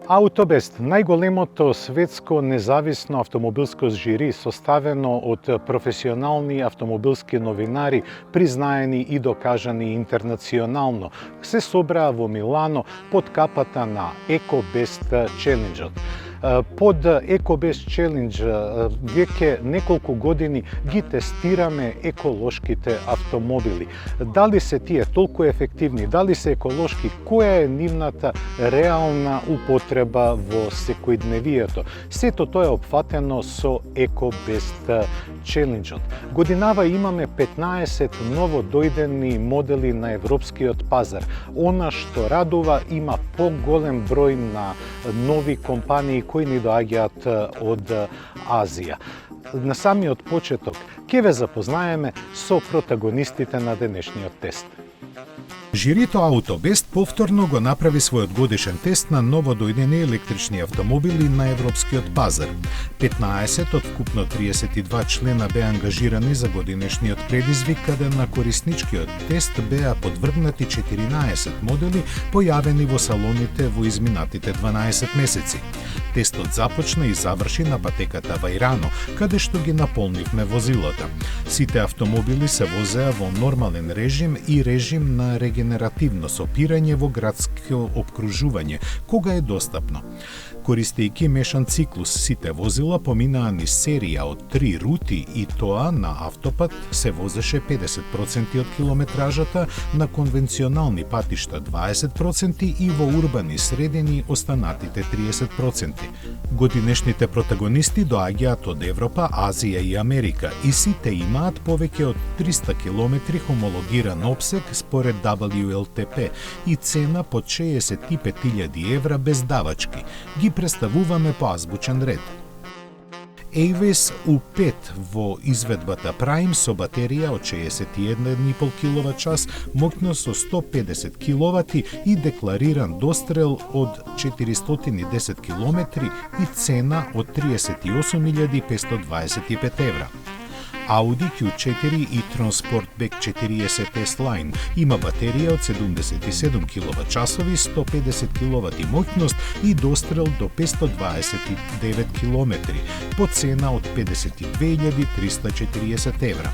Autovest, најголемото светско независно автомобилско жири составено од професионални автомобилски новинари, признаени и докажани интернационално, се собраа во Милано под капата на EcoBest Challenge. Под EcoBest Challenge веќе неколку години ги тестираме еколошките автомобили. Дали се тие толку ефективни, дали се еколошки, која е нивната реална употреба во секојдневието. Сето тоа е опфатено со EcoBest Challenge. Годинава имаме 15 новодојдени модели на европскиот пазар. Она што радува, има поголем број на нови компании кои ни доаѓаат од Азија. На самиот почеток ќе ве запознаеме со протагонистите на денешниот тест. Жирито Autovest повторно го направи својот годишен тест на новодојдени електрични автомобили на европскиот пазар. 15 од вкупно 32 члена беа ангажирани за годинешниот предизвик, каде на корисничкиот тест беа подвргнати 14 модели појавени во салоните во изминатите 12 месеци. Тестот започна и заврши на патеката Вајрано, каде што ги наполнивме возилата. Сите автомобили се возеа во нормален режим и режим на регенеративно сопирање во градско обкружување, кога е достапно. Користејќи мешан циклус, сите возила поминаа низ серија од 3 рути и тоа на автопат се возеше 50% од километражата, на конвенционални патишта 20% и во урбани средини останатите 30%. Годинешните протагонисти доаѓаат од Европа, Азија и Америка и сите имаат повеќе од 300 км хомологиран опсег според WLTP и цена под 65.000 евра без давачки. Ги представуваме по азбучен ред. Avis U5 во изведбата Prime со батерија од 61,5 kWh, моќност со 150 kW и деклариран дострел од 410 km и цена од 38.525 евра. Audi Q4 и Transportback 40 S-Line има батерија од 77 kWh, 150 kW моќност и дострел до 529 km, по цена од 52.340 евра.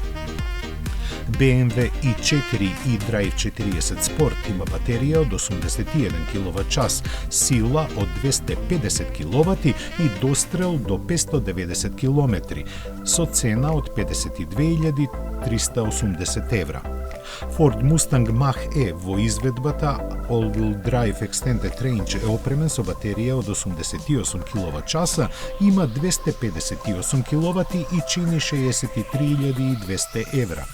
BMW i4 и Drive 40 Sport има батерија од 81 kWh, сила од 250 kW и дострел до 590 km, со цена од 52.380 евра. Ford Mustang Mach-E во изведбата All-Wheel Drive Extended Range е опремен со батерија од 88 kWh, има 258 kW и чини 63.200 евра.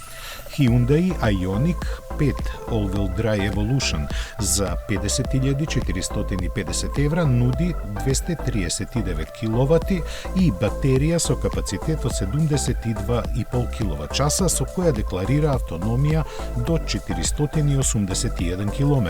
Hyundai Ioniq 5 All-Wheel Drive Evolution за 50.450 евра нуди 239 kW и батерија со капацитет од 72,5 kWh, со која декларира автономија до 481 km.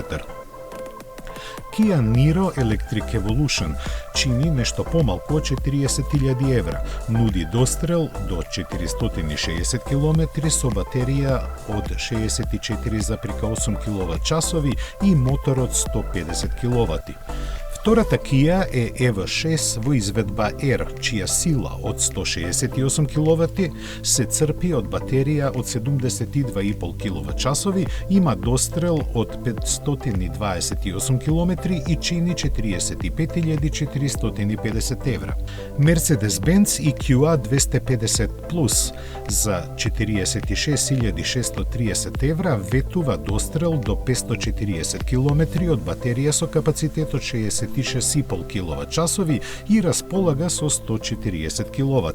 Kia Niro Electric Evolution чини нешто помалку од 40.000 евра, нуди дострел до 460 km со батерија од 64,8 kWh и мотор од 150 kW. Втората Kia е EV6 во изведба R, чија сила од 168 kW се црпи од батерија од 72,5 kWh, има дострел од 528 km и чини 45.450 евра. Mercedes-Benz EQA 250 Plus за 46.630 евра ветува дострел до 540 km од батерија со капацитет од 66,5 kWh и располага со 140 kW.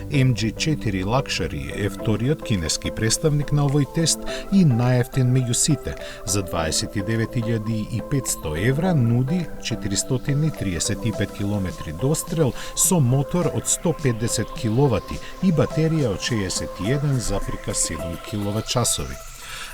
MG4 Luxury е вториот кинески представник на овој тест и најевтин меѓу сите. За 29.500 евра нуди 435 km дострел со мотор од 150 kW и батерија од 61,7 kWh.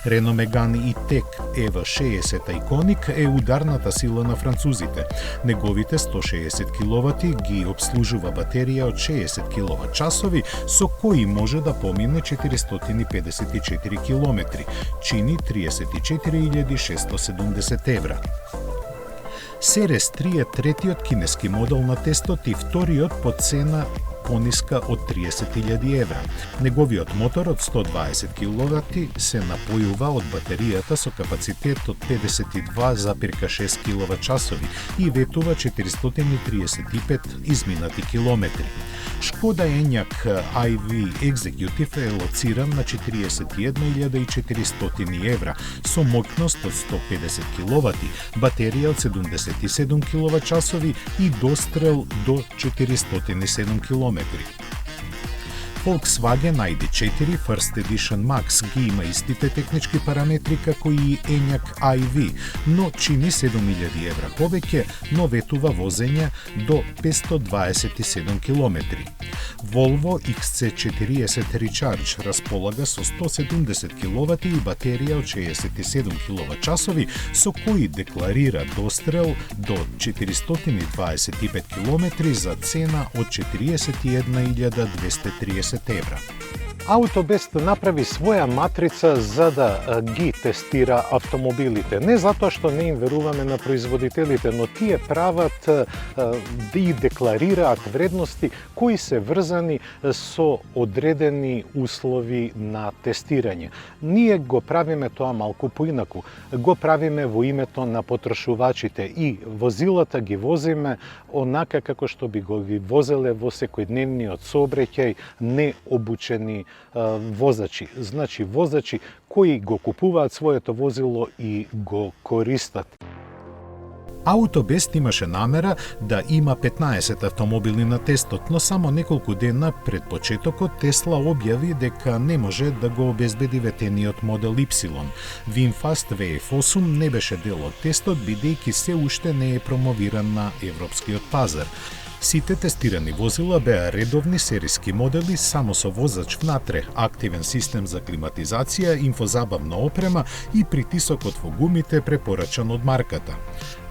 Renault Megane E-Tech EV60 Iconic е ударната сила на французите. Неговите 160 kW ги обслужува батерија од 60 kWh, со кои може да помине 454 km, чини 34.670 евра. Seres 3 е третиот кинески модел на тестот и вториот по цена пониска од 30.000 евра. Неговиот мотор од 120 киловати се напојува од батеријата со капацитет од 52,6 киловат-часови и ветува 435 изминати километри. Шкода Ењак iV Executive е лоциран на 41.400 евра со моќност од 150 киловати, батерија од 77 киловат-часови и дострел до 407 километри. Volkswagen ID4 First Edition Max ги има истите технички параметри како и Ењак iV, но чини 7.000 евра повеќе, но ветува возење до 527 километри. Volvo XC40 Recharge располага со 170 киловати и батерија од 67 киловат-часови, со кои декларира дострел до 425 километри за цена од 41.230 евра. Autobest направи своја матрица за да ги тестира автомобилите. Не затоа што не им веруваме на производителите, но тие прават да и декларираат вредности кои се врзани со одредени услови на тестирање. Ние го правиме тоа малку поинаку. Го правиме во името на потрошувачите и возилата ги возиме онака како што би го ги возеле во секојдневниот сообраќај необучени возачи. Значи возачи кои го купуваат своето возило и го користат. Autobest имаше намера да има 15 автомобили на тестот, но само неколку дена пред почетокот Тесла објави дека не може да го обезбеди ветениот модел Y. VinFast VF8 не беше дел од тестот, бидејќи се уште не е промовиран на европскиот пазар. Сите тестирани возила беа редовни сериски модели само со возач внатре, активен систем за климатизација, инфозабавна опрема и притисокот во гумите препорачан од марката.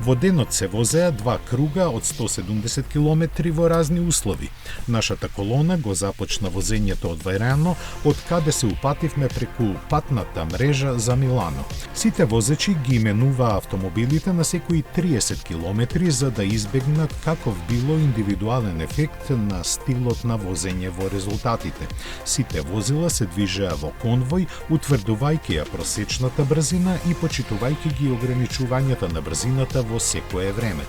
Во денот се возеа 2 круга од 170 км во разни услови. Нашата колона го започна возењето од Вајрано, од каде се упативме преку патната мрежа за Милано. Сите возачи ги именуваа автомобилите на секои 30 км за да избегнат каков било индивидуален ефект на стилот на возење во резултатите. Сите возила се движеа во конвој, утврдувајќи ја просечната брзина и почитувајќи ги ограничувањата на брзината во секое време.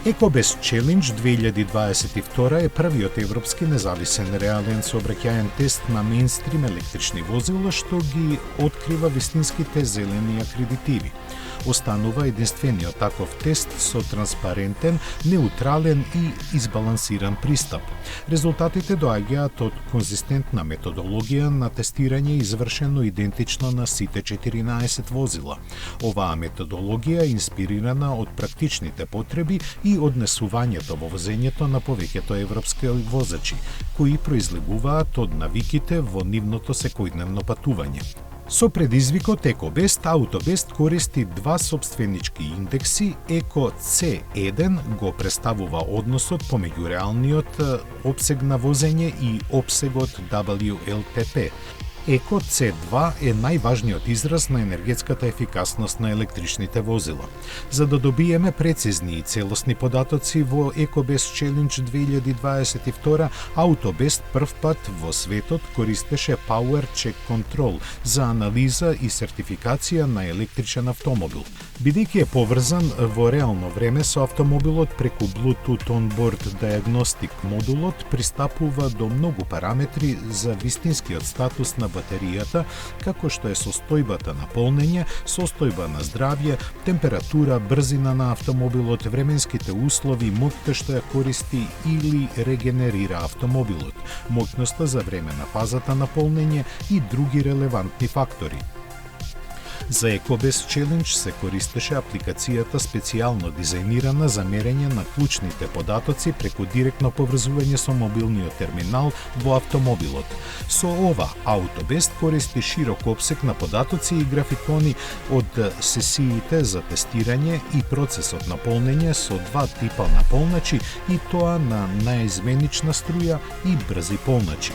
EcoBest Challenge 2022 е првиот европски независен реален сообраќаен тест на мејнстрим електрични возила што ги открива вистинските зелени акредитиви. Останува единствениот таков тест со транспарентен, неутрален и избалансиран пристап. Резултатите доаѓаат од конзистентна методологија на тестирање извршено идентично на сите 14 возила. Оваа методологија е инспирирана од практичните потреби и однесувањето во возењето на повеќето европски возачи, кои произлегуваат од навиките во нивното секојдневно патување. Со предизвикот EcoBest, Autobest користи два собственички индекси. Eco C1 го представува односот помеѓу реалниот опсег на возење и опсегот WLTP. Eco C2 е најважниот израз на енергетската ефикасност на електричните возила. За да добиеме прецизни и целосни податоци во EcoBest Challenge 2022, Autobest прв пат во светот користеше Power Check Control за анализа и сертификација на електричен автомобил. Бидејќи е поврзан во реално време со автомобилот преку Bluetooth Onboard Diagnostic модулот, пристапува до многу параметри за вистинскиот статус на батеријата, како што е состојбата на полнење, состојба на здравје, температура, брзина на автомобилот, временските услови, моќта што ја користи или регенерира автомобилот, моќноста за време на фазата на полнење и други релевантни фактори. За EcoBest Challenge се користеше апликацијата специјално дизајнирана за мерење на клучните податоци преку директно поврзување со мобилниот терминал во автомобилот. Со ова, Autobest користи широк опсег на податоци и графикони од сесиите за тестирање и процесот на полнење со два типа на полначи, и тоа на наизменична струја и брзи полначи.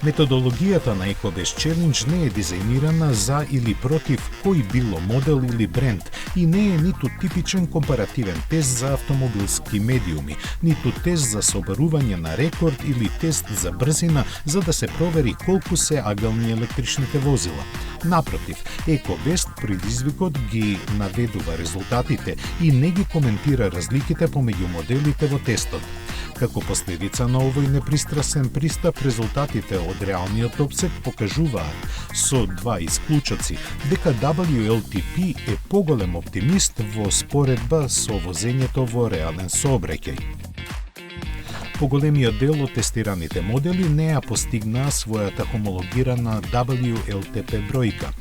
Методологијата на EcoBest Challenge не е дизајнирана за или против кој било модел или бренд и не е ниту типичен компаративен тест за автомобилски медиуми, ниту тест за собарување на рекорд или тест за брзина за да се провери колку се агални електричните возила. Напротив, EcoBest предизвикот ги наведува резултатите и не ги коментира разликите помеѓу моделите во тестот. Како последица на овој непристрасен пристап, резултатите од реалниот опсет покажуваат со два исклучоци дека WLTP е поголем оптимист во споредба со возењето во реален сообраќај. Поголемиот дел од тестираните модели не ја постигнаа својата хомологирана WLTP бројка.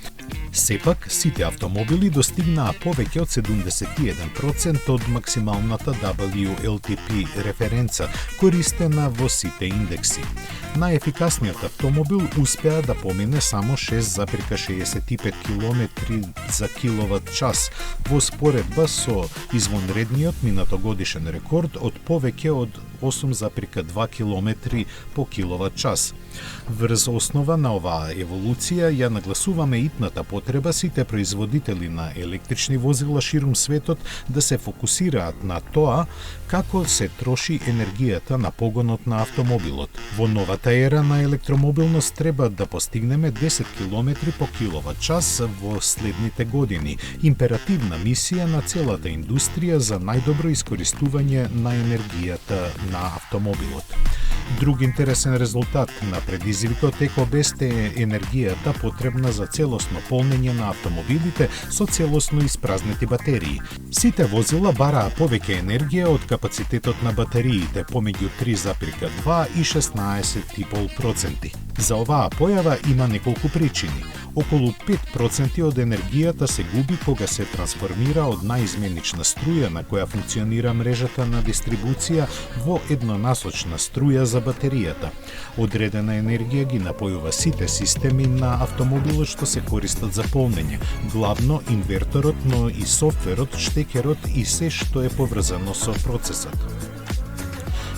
Сепак, сите автомобили достигнаа повеќе од 71% од максималната WLTP референца, користена во сите индекси. Најефикасниот автомобил успеа да помине само 6,65 км за киловат час во споредба со извонредниот минатогодишен рекорд од повеќе од 8,2 км по киловат час. Врз основа на оваа еволуција ја нагласуваме итната потреба сите производители на електрични возила ширум светот да се фокусираат на тоа како се троши енергијата на погонот на автомобилот. Во новата ера на електромобилност треба да постигнеме 10 км по киловат час во следните години. Императивна мисија на целата индустрија за најдобро искористување на енергијата на автомобилот. Друг интересен резултат на предизвикот EcoBest е енергијата потребна за целосно полнење на автомобилите со целосно испразнети батерии. Сите возила бараа повеќе енергија од капацитетот на батериите, помеѓу 3,2 и 16,5%. За оваа појава има неколку причини. Околу 5% од енергијата се губи кога се трансформира од наизменична струја на која функционира мрежата на дистрибуција во еднонасочна струја за батеријата. Одредена енергија ги напојува сите системи на автомобилот што се користат за полнење, главно инверторот, но и софтверот, штекерот и се што е поврзано со процесот.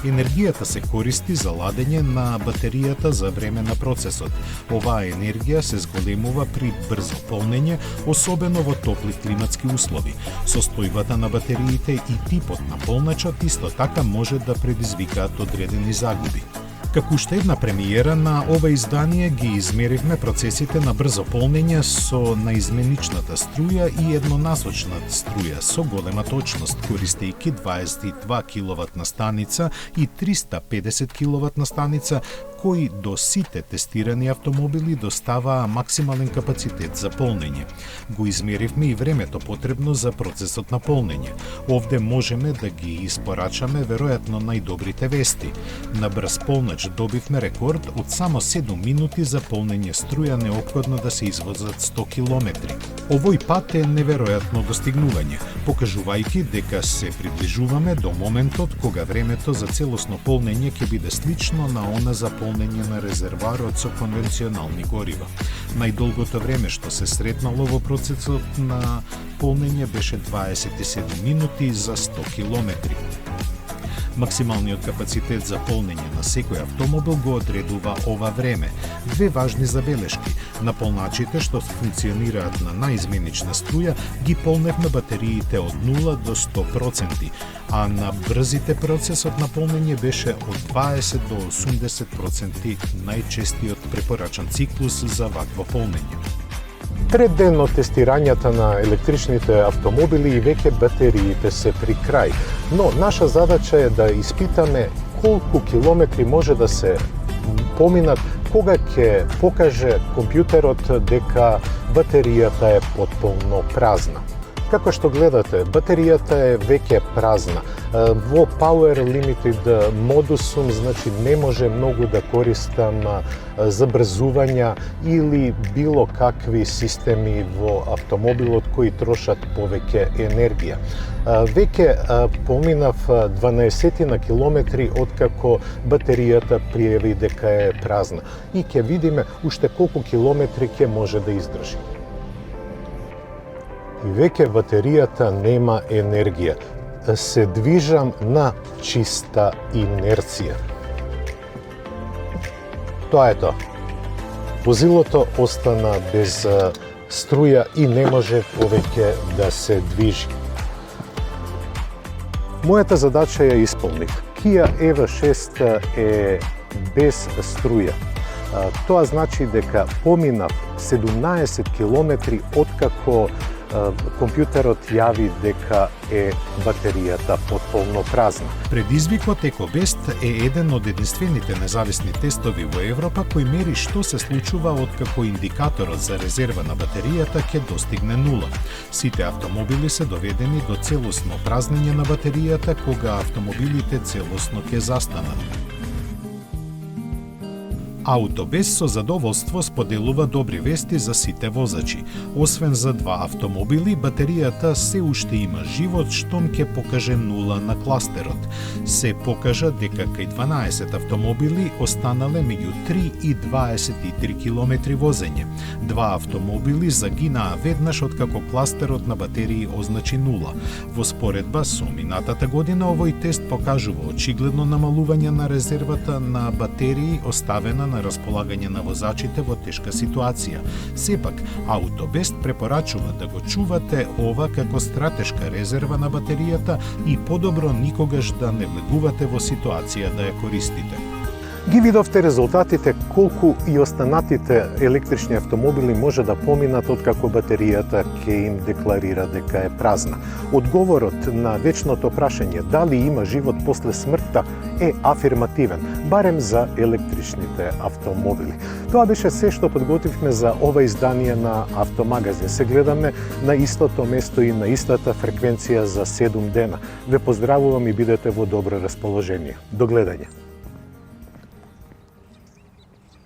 Енергијата се користи за ладење на батеријата за време на процесот. Оваа енергија се зголемува при брзо полнење, особено во топли климатски услови. Состојбата на батериите и типот на полначот исто така може да предизвикаат одредени загуби. Како уште една премиера на ова издание ги измеривме процесите на брзо полнење со наизменичната струја и еднонасочната струја со голема точност, користејќи 22 киловатна станица и 350 киловатна станица, кои до сите тестирани автомобили доставаа максимален капацитет за полнење. Го измеривме и времето потребно за процесот на полнење. Овде можеме да ги испорачаме веројатно најдобрите вести. На брз полнач добивме рекорд од само 7 минути за полнење струја неопходно да се извозат 100 км. Овој пат е неверојатно достигнување, покажувајќи дека се приближуваме до моментот кога времето за целосно полнење ќе биде слично на она за полнење на резерварот со конвенционални горива. Најдолгото време што се сретнало во процесот на полнење беше 27 минути за 100 км. Максималниот капацитет за полнење на секој автомобил го одредува ова време. Две важни забелешки. На полначите што функционираат на наизменична струја ги полневме батериите од 0 до 100%, а на брзите процесот на полнење беше од 20 до 80% најчестиот препорачан циклус за вакво полнење. Трет ден од тестирањата на електричните автомобили и веќе батериите се при крај. Но наша задача е да испитаме колку километри може да се поминат кога ќе покаже компјутерот дека батеријата е потполно празна. Како што гледате, батеријата е веќе празна. Во Power Limited модусум, значи не може многу да користам забрзувања или било какви системи во автомобилот кои трошат повеќе енергија. Веќе поминав 12 на километри откако батеријата пријави дека е празна и ќе видиме уште колку километри ќе може да издржи. И веќе батеријата нема енергија. Се движам на чиста инерција. Тоа е тоа. Возилото остана без струја и не може повеќе да се движи. Мојата задача ја исполнив. Kia EV6 е без струја. Тоа значи дека поминав 17 километри откако компјутерот јави дека е батеријата потполно празна. Предизвикот EcoBest е еден од единствените независни тестови во Европа кој мери што се случува откако индикаторот за резерва на батеријата ќе достигне нула. Сите автомобили се доведени до целосно празнење на батеријата кога автомобилите целосно ќе застанат. AutoBest со задоволство споделува добри вести за сите возачи. Освен за 2 автомобили, батеријата се уште има живот штом ќе покаже нула на кластерот. Се покажа дека кај 12 автомобили останале меѓу 3 и 23 километри возење. 2 автомобили загинаа веднаш откако кластерот на батерии означи нула. Во споредба со минатата година овој тест покажува очигледно намалување на резервата на батерии оставена на располагање на возачите во тешка ситуација. Сепак, AutoBest препорачува да го чувате ова како стратешка резерва на батеријата и подобро никогаш да не влегувате во ситуација да ја користите. Ги видовте резултатите колку и останатите електрични автомобили може да поминат откако батеријата ќе им декларира дека е празна. Одговорот на вечното прашање дали има живот после смртта е афирмативен, барем за електричните автомобили. Тоа беше се што подготвивме за ова издание на Автомагазин. Се гледаме на истото место и на истата фреквенција за 7 дена. Ве поздравувам и бидете во добро расположение. До гледање.